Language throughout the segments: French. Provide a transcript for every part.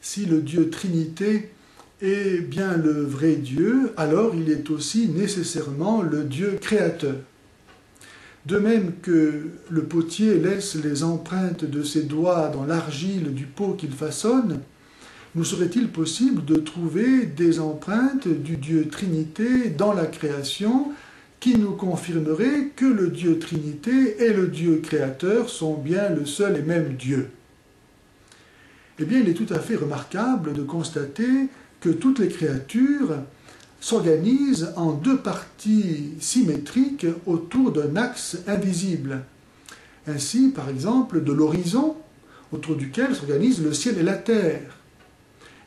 si le Dieu Trinité est bien le vrai Dieu, alors il est aussi nécessairement le Dieu créateur. De même que le potier laisse les empreintes de ses doigts dans l'argile du pot qu'il façonne, nous serait-il possible de trouver des empreintes du Dieu Trinité dans la création qui nous confirmeraient que le Dieu Trinité et le Dieu créateur sont bien le seul et même Dieu? Eh bien, il est tout à fait remarquable de constater que toutes les créatures s'organisent en deux parties symétriques autour d'un axe invisible. Ainsi, par exemple, de l'horizon, autour duquel s'organisent le ciel et la terre.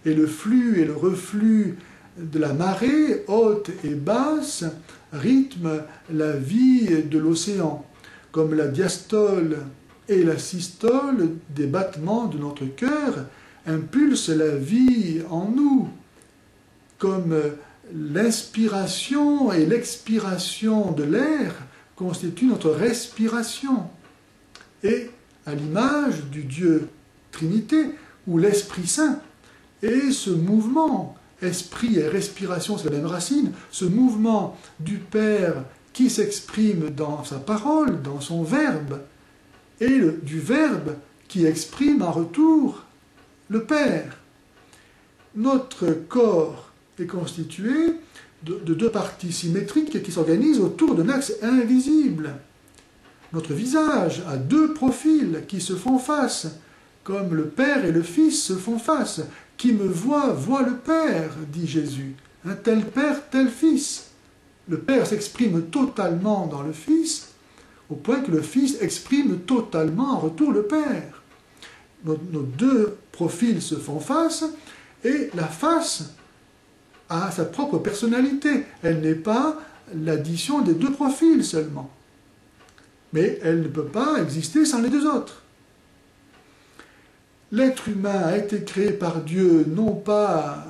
Et le flux et le reflux de la marée, haute et basse, rythment la vie de l'océan, comme la diastole et la systole des battements de notre cœur impulsent la vie en nous, comme l'inspiration et l'expiration de l'air constituent notre respiration. Et à l'image du Dieu Trinité, ou l'Esprit Saint, et ce mouvement, esprit et respiration, c'est la même racine, ce mouvement du Père qui s'exprime dans sa parole, dans son Verbe, et du Verbe qui exprime en retour le Père. Notre corps est constitué de deux parties symétriques qui s'organisent autour d'un axe invisible. Notre visage a deux profils qui se font face, comme le Père et le Fils se font face. Qui me voit, voit le Père, dit Jésus. Un tel Père, tel Fils. Le Père s'exprime totalement dans le Fils, au point que le Fils exprime totalement en retour le Père. Nos deux profils se font face, et la face a sa propre personnalité. Elle n'est pas l'addition des deux profils seulement. Mais elle ne peut pas exister sans les deux autres. L'être humain a été créé par Dieu, non pas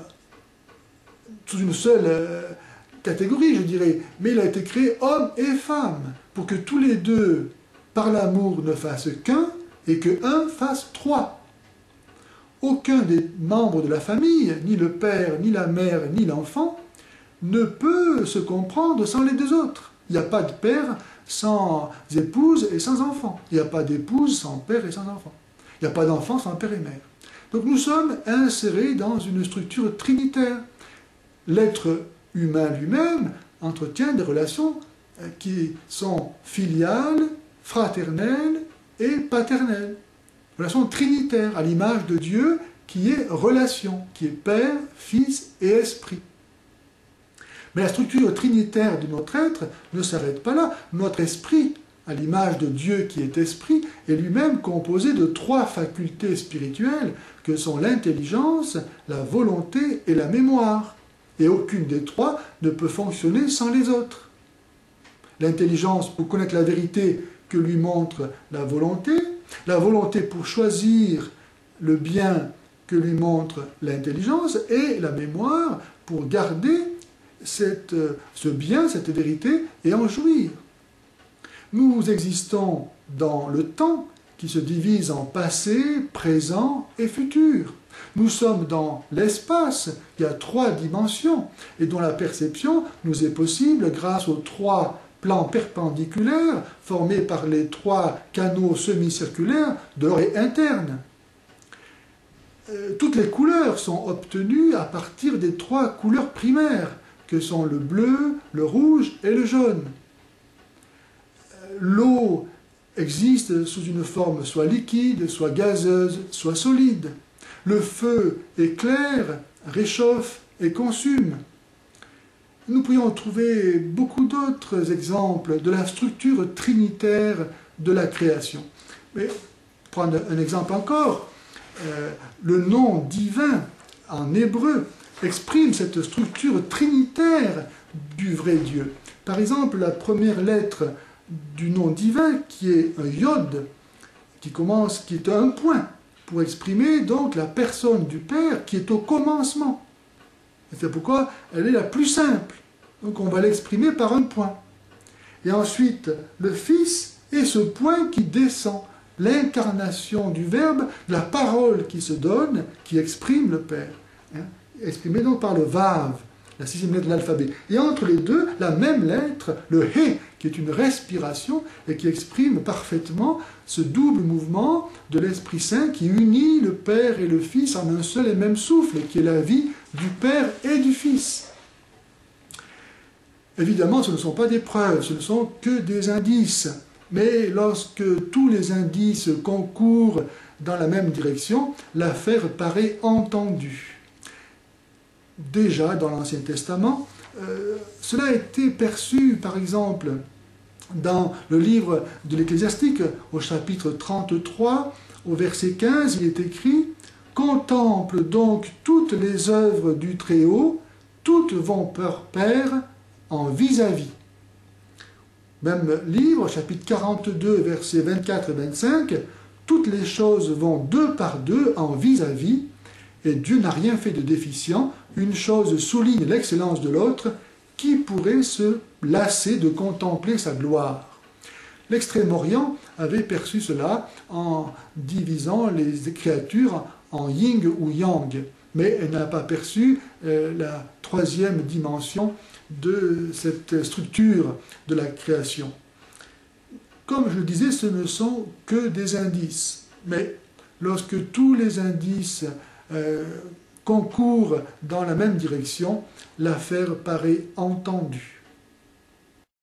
sous une seule catégorie, je dirais, mais il a été créé homme et femme, pour que tous les deux, par l'amour, ne fassent qu'un, et que un fasse trois. Aucun des membres de la famille, ni le père, ni la mère, ni l'enfant, ne peut se comprendre sans les deux autres. Il n'y a pas de père sans épouse et sans enfant. Il n'y a pas d'épouse sans père et sans enfant. Il n'y a pas d'enfant sans père et mère. Donc nous sommes insérés dans une structure trinitaire. L'être humain lui-même entretient des relations qui sont filiales, fraternelles et paternelles. Relations trinitaires, à l'image de Dieu qui est relation, qui est Père, Fils et Esprit. Mais la structure trinitaire de notre être ne s'arrête pas là. Notre esprit, à l'image de Dieu qui est esprit, est lui-même composé de trois facultés spirituelles que sont l'intelligence, la volonté et la mémoire. Et aucune des trois ne peut fonctionner sans les autres. L'intelligence pour connaître la vérité que lui montre la volonté pour choisir le bien que lui montre l'intelligence, et la mémoire pour garder ce bien, cette vérité, et en jouir. Nous existons dans le temps qui se divise en passé, présent et futur. Nous sommes dans l'espace qui a trois dimensions et dont la perception nous est possible grâce aux trois plans perpendiculaires formés par les trois canaux semi-circulaires de l'oreille interne. Toutes les couleurs sont obtenues à partir des trois couleurs primaires que sont le bleu, le rouge et le jaune. L'eau existe sous une forme soit liquide, soit gazeuse, soit solide. Le feu éclaire, réchauffe et consume. Nous pourrions trouver beaucoup d'autres exemples de la structure trinitaire de la création. Mais, pour prendre un exemple encore, le nom divin en hébreu exprime cette structure trinitaire du vrai Dieu. Par exemple, la première lettre du nom divin, qui est un yod, qui est un point, pour exprimer donc la personne du Père qui est au commencement. C'est pourquoi elle est la plus simple. Donc on va l'exprimer par un point. Et ensuite, le Fils est ce point qui descend, l'incarnation du Verbe, la parole qui se donne, qui exprime le Père, hein, exprimée donc par le Vav, la sixième lettre de l'alphabet. Et entre les deux, la même lettre, le He, qui est une respiration et qui exprime parfaitement ce double mouvement de l'Esprit Saint qui unit le Père et le Fils en un seul et même souffle, qui est la vie du Père et du Fils. Évidemment, ce ne sont pas des preuves, ce ne sont que des indices. Mais lorsque tous les indices concourent dans la même direction, l'affaire paraît entendue. Déjà dans l'Ancien Testament, cela a été perçu, par exemple, dans le livre de l'Ecclésiastique, au chapitre 33, au verset 15, il est écrit « Contemple donc toutes les œuvres du Très-Haut, toutes vont par pair en vis-à-vis. » Même livre, chapitre 42, versets 24 et 25, « Toutes les choses vont deux par deux en vis-à-vis, et Dieu n'a rien fait de déficient, une chose souligne l'excellence de l'autre, qui pourrait se lasser de contempler sa gloire ?» L'Extrême-Orient avait perçu cela en divisant les créatures en yin ou yang, mais elle n'a pas perçu la troisième dimension de cette structure de la création. Comme je le disais, ce ne sont que des indices, mais lorsque tous les indices concourent dans la même direction, l'affaire paraît entendue.